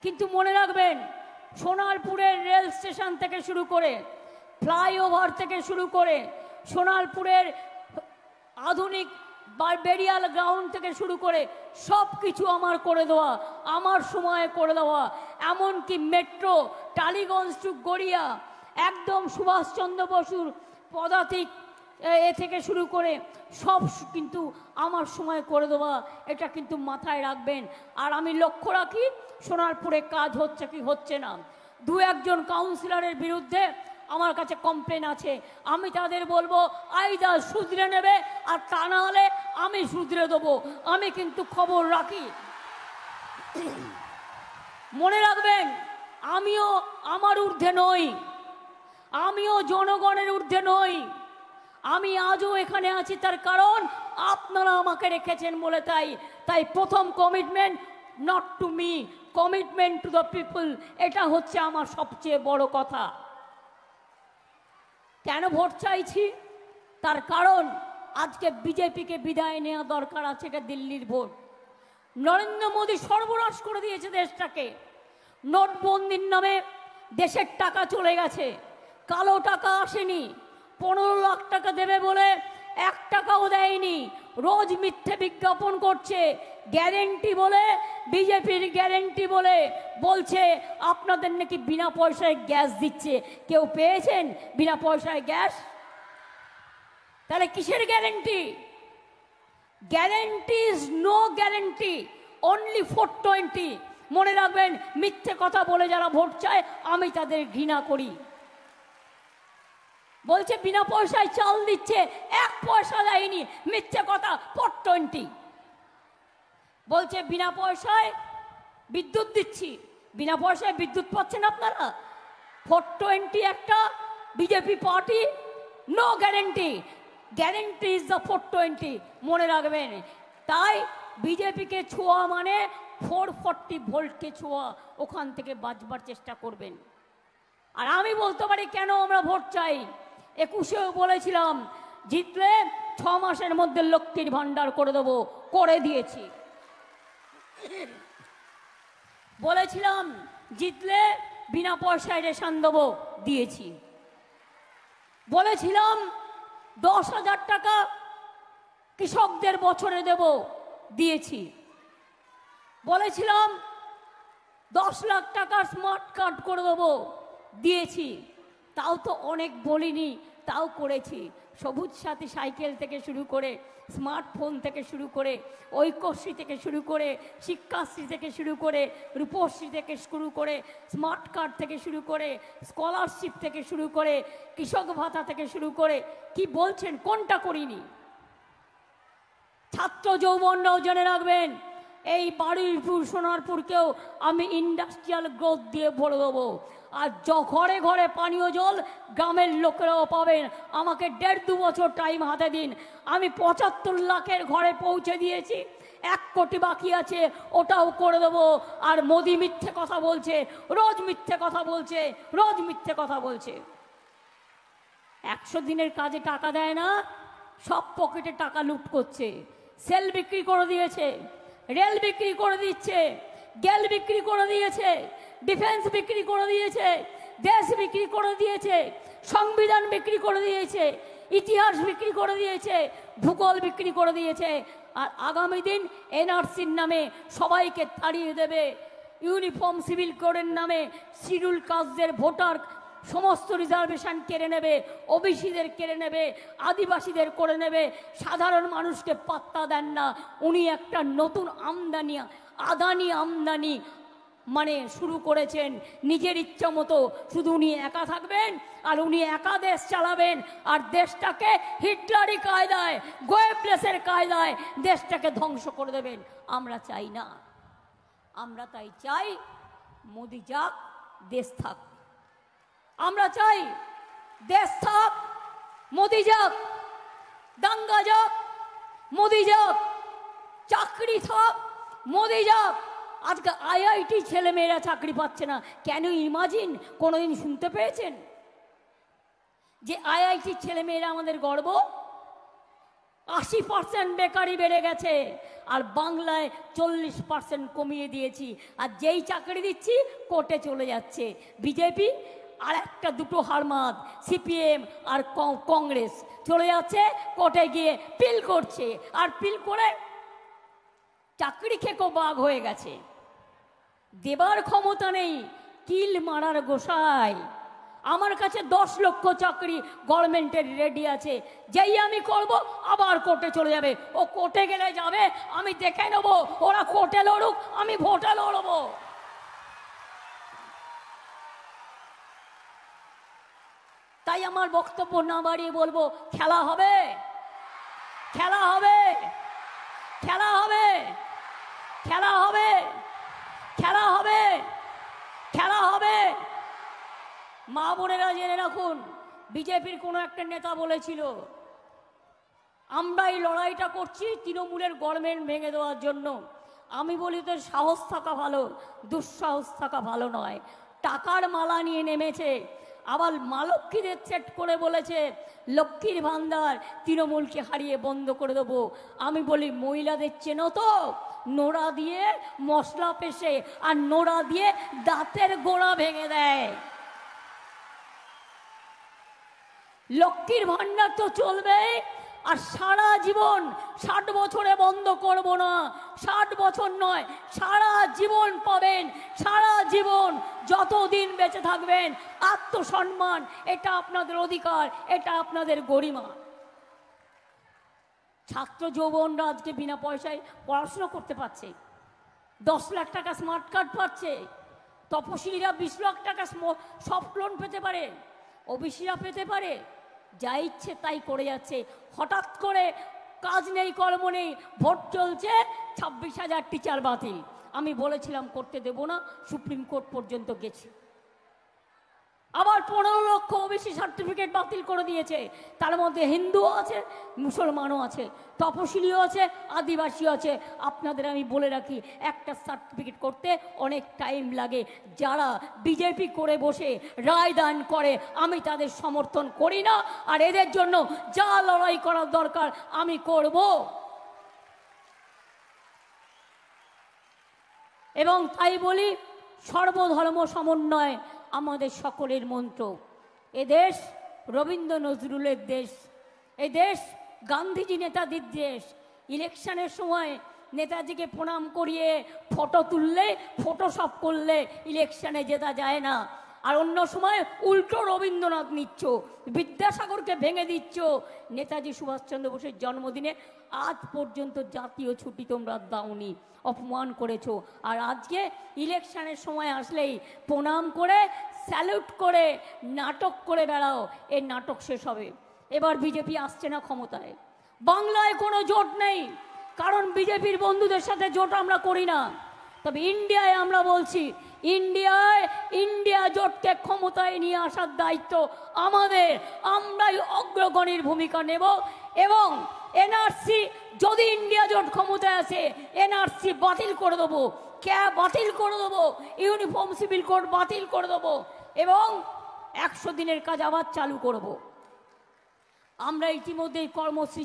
কিন্তু মনে রাখবেন, সোনারপুরের রেল স্টেশন থেকে শুরু করে, ফ্লাইওভার থেকে শুরু করে, সোনারপুরের আধুনিক বেরিয়াল গ্রাউন্ড থেকে শুরু করে সব কিছু আমার করে দেওয়া, আমার সময়ে করে দেওয়া। এমনকি মেট্রো টালিগঞ্জ টু গড়িয়া একদম সুভাষচন্দ্র বসুর পদাতিক এ থেকে শুরু করে সব কিন্তু আমার সময় করে দেওয়া। এটা কিন্তু মাথায় রাখবেন। আর আমি লক্ষ্য রাখি সোনারপুরে কাজ হচ্ছে কি হচ্ছে না। দু একজন কাউন্সিলরের বিরুদ্ধে আমার কাছে কমপ্লেন আছে, আমি তাদের বলবো আইদার শুধরে নেবে, আর তা না হলে আমি শুধরে দেবো। আমি কিন্তু খবর রাখি। মনে রাখবেন, আমিও আমার ঊর্ধ্বে নই, আমিও জনগণের ঊর্ধ্বে নই। আমি আজও এখানে আছি তার কারণ আপনারা আমাকে রেখেছেন বলে। তাই প্রথম commitment not to me, commitment to the people. এটা হচ্ছে আমার সবচেয়ে বড় কথা। কেন ভোট চাইছি? তার কারণ আজকে বিজেপিকে বিদায় নেওয়া দরকার আছে। এটা দিল্লির ভোট। নরেন্দ্র মোদী সর্বনাশ করে দিয়েছে দেশটাকে। নোটবন্দির নামে দেশের টাকা চলে গেছে, কালো টাকা আসেনি। 15 লাখ টাকা দেবে বলে 1 টাকাও দেয়নি। রোজ মিথ্যে বিজ্ঞাপন করছে, গ্যারেন্টি বলে, বিজেপির গ্যারেন্টি বলে বলছে আপনাদের নাকি বিনা পয়সায় গ্যাস দিচ্ছে। কেউ পেয়েছেন বিনা পয়সায় গ্যাস? তাহলে কিসের guarantee? Guarantee is no guarantee, only 420। মনে রাখবেন, মিথ্যে কথা বলে যারা ভোট চায় আমি তাদের ঘৃণা করি। বলছে বিনা পয়সায় চাল দিচ্ছে, 1 পয়সা দেয়নি, মিথ্যে কথা, 420। বলছে বিনা পয়সায় বিদ্যুৎ দিচ্ছি, বিনা পয়সায় বিদ্যুৎ পাচ্ছেন আপনারা? 420 একটা BJP party, no guarantee. Guarantee is the 420, মনে রাখবেন। তাই বিজেপিকে ছোঁয়া মানে 440 ভোল্টকে ছোঁয়া, ওখান থেকে বাঁচবার চেষ্টা করবেন। আর আমি বলতে পারি কেন আমরা ভোট চাই। 21-এও বলেছিলাম জিতলে 6 মাসের মধ্যে লক্ষ্মীর ভান্ডার করে দেবো, করে দিয়েছি। বলেছিলাম জিতলে বিনা পয়সায় রেশন দেবো, দিয়েছি। বলেছিলাম 10,000 টাকা কৃষকদের বছরে দেব, দিয়েছি। বলেছিলাম 10 লাখ টাকার স্মার্ট কার্ড করে দেবো, দিয়েছি। তাও তো অনেক বলিনি, তাও করেছি। সবুজ সাথী সাইকেল থেকে শুরু করে, স্মার্টফোন থেকে শুরু করে, ঐক্যশ্রী থেকে শুরু করে, শিক্ষাশ্রী থেকে শুরু করে, রূপশ্রী থেকে শুরু করে, স্মার্ট কার্ড থেকে শুরু করে, স্কলারশিপ থেকে শুরু করে, কৃষক ভাতা থেকে শুরু করে, কি বলছেন কোনটা করিনি? ছাত্র যৌবনরাও জেনে রাখবেন, এই বারুইপুর সোনারপুরকেও আমি ইন্ডাস্ট্রিয়াল গ্রোথ দিয়ে ভরে দেবো। আর ঘরে ঘরে পানীয় জল গ্রামের লোকেরাও পাবেন। আমাকে 1.5-2 বছর টাইম হাতে দিন, আমি 75 লাখের ঘরে পৌঁছে দিয়েছি। 1 কোটি বাকি আছে, ওটাও করে দেবো। আর মোদি মিথ্যে কথা বলছে, রোজ মিথ্যে কথা বলছে, রোজ মিথ্যে কথা বলছে। 100 দিনের কাজে টাকা দেয় না, সব পকেটে টাকা লুট করছে। সেল বিক্রি করে দিয়েছে, রেল বিক্রি করে দিচ্ছে, গ্যাস বিক্রি করে দিয়েছে, ডিফেন্স বিক্রি করে দিয়েছে, দেশ বিক্রি করে দিয়েছে, সংবিধান বিক্রি করে দিয়েছে, ইতিহাস বিক্রি করে দিয়েছে, ভূগোল বিক্রি করে দিয়েছে। আর আগামী দিন এনআরসির নামে সবাইকে তাড়িয়ে দেবে। ইউনিফর্ম সিভিল কোডের নামে শিডিউল কাস্টদের ভোটার সমস্ত রিজার্ভেশন কেড়ে নেবে, ওবিসিদের কেড়ে নেবে, আদিবাসীদের করে নেবে। সাধারণ মানুষকে পাত্তা দেন না। উনি একটা নতুন আমদানি, আদানি আমদানি মানে শুরু করেছেন নিজের ইচ্ছা মতো। শুধু উনি একা থাকবেন আর উনি একা দেশ চালাবেন, আর দেশটাকে হিটলারি কায়দায়, গোয়েবলেসের কায়দায় দেশটাকে ধ্বংস করে দেবেন। আমরা চাই না। আমরা তাই চাই মোদি যাক, দেশ থাক। আমরা চাই দেশ থাক, মোদি যাক, দাঙ্গা যাক, মোদি যাক, চাকরি থাক, মোদি যাক। আজকে আইআইটি ছেলেমেয়েরা চাকরি পাচ্ছে না কেন? ইমাজিন কোনোদিন শুনতে পেয়েছেন যে আইআইটির ছেলেমেয়েরা আমাদের গর্ব? 80% বেকারি বেড়ে গেছে, আর বাংলায় 40% কমিয়ে দিয়েছি। আর যেই চাকরি দিচ্ছি কোর্টে চলে যাচ্ছে বিজেপি, আর একটা দুটো হারমাদ সিপিএম আর কংগ্রেস চলে যাচ্ছে কোর্টে গিয়ে পিল করছে, আর পিল করে চাকরি খেকো বাঘ হয়ে গেছে। দেবার ক্ষমতা নেই, কিল মারার গোসাই। আমার কাছে 10 লক্ষ চাকরি গভর্নমেন্টের রেডি আছে, যেই আমি করব আবার কোর্টে চলে যাবে। ও কোর্টে গেলে যাবে, আমি দেখে নেব, ওরা কোর্টে লড়ুক, আমি ভোটে লড়ব। তাই আমার বক্তব্য না বাড়িয়ে বলবো, খেলা হবে, খেলা হবে, খেলা হবে, খেলা হবে, খেলা হবে, খেলা হবে। মা বোনেরা জেনে রাখুন, বিজেপির কোনো একটা নেতা বলেছিল আমরা এই লড়াইটা করছি তৃণমূলের গভর্নমেন্ট ভেঙে দেওয়ার জন্য। আমি বলি তো সাহস থাকা ভালো, দুঃসাহস থাকা ভালো নয়। টাকার মালা নিয়ে নেমেছে, আবার মা লক্ষ্মীদের সেট করে বলেছে লক্ষ্মীর ভান্ডার তৃণমূলকে হারিয়ে বন্ধ করে দেবো। আমি বলি মহিলাদের চেনো তো, নোড়া দিয়ে মশলা পেশে আর নোড়া দিয়ে দাঁতের গোড়া ভেঙে দেয়। লক্ষ্মীর ভান্ডার তো চলবে, আর সারা জীবন 60 বছরে বন্ধ করব না, 60 বছর নয়, সারা জীবন পাবেন, সারা জীবন যতদিন বেঁচে থাকবেন। আত্মসম্মান, এটা আপনাদের অধিকার, এটা আপনাদের গরিমা। ছাত্র যৌবনরা আজকে বিনা পয়সায় পড়াশোনা করতে পারছে, 10 লাখ টাকা স্মার্ট কার্ড পাচ্ছে, তপশিলীরা 20 লাখ টাকা সফট লোন পেতে পারে, ওবিসিরা পেতে পারে, যা ইচ্ছে তাই করে যাচ্ছে। হঠাৎ করে কাজ নেই, কর্ম নেই, ভোট চলছে, 26,000 টিচার বাতিল। আমি বলেছিলাম করতে দেব না, সুপ্রিম কোর্ট পর্যন্ত গেছে। আবার 15 লক্ষ ওবিসি সার্টিফিকেট বাতিল করে দিয়েছে। তার মধ্যে হিন্দুও আছে, মুসলমানও আছে, তপশিলিও আছে, আদিবাসীও আছে। আপনাদের আমি বলে রাখি, একটা সার্টিফিকেট করতে অনেক টাইম লাগে। যারা বিজেপি করে বসে রায় দান করে, আমি তাদের সমর্থন করি না, আর এদের জন্য যা লড়াই করার দরকার আমি করব। এবং তাই বলি, সর্বধর্ম সমন্বয় আমাদের সকলের মন্ত্র। এদেশ রবীন্দ্র নজরুলের দেশ, এদেশ গান্ধীজি নেতাজির দেশ। ইলেকশনের সময় নেতাজিকে প্রণাম করিয়ে ফটো তুললে, ফটোশপ করলে ইলেকশনে জেতা যায় না। আর অন্য সময় উল্টো রবীন্দ্রনাথ নিচ্ছ, বিদ্যাসাগরকে ভেঙে দিচ্ছ। নেতাজি সুভাষচন্দ্র বোসের জন্মদিনে আজ পর্যন্ত জাতীয় ছুটি তোমরা দাওনি, অপমান করেছো। আর আজকে ইলেকশনের সময় আসলেই প্রণাম করে, স্যালুট করে, নাটক করে বেড়াও। এই নাটক শেষ হবে। এবার বিজেপি আসছে না ক্ষমতায়, বাংলায় কোনো জোট নেই, কারণ বিজেপির বন্ধুদের সাথে জোট আমরা করি না। তবে ইন্ডিয়ায় আমরা বলছি, ইন্ডিয়া জোটকে ক্ষমতায় নিয়ে আসার দায়িত্ব আমাদের, আমরাই অগ্রগণীর ভূমিকা নেব। এবং এনআরসি, যদি ইন্ডিয়া জোট ক্ষমতায় আসে, এনআরসি বাতিল করে দেবো, ক্যাব বাতিল করে দেবো, ইউনিফর্ম সিভিল কোড বাতিল করে দেবো, এবং 100 দিনের কাজ আবার চালু করব। আমরা ইতিমধ্যেই কর্মসূচি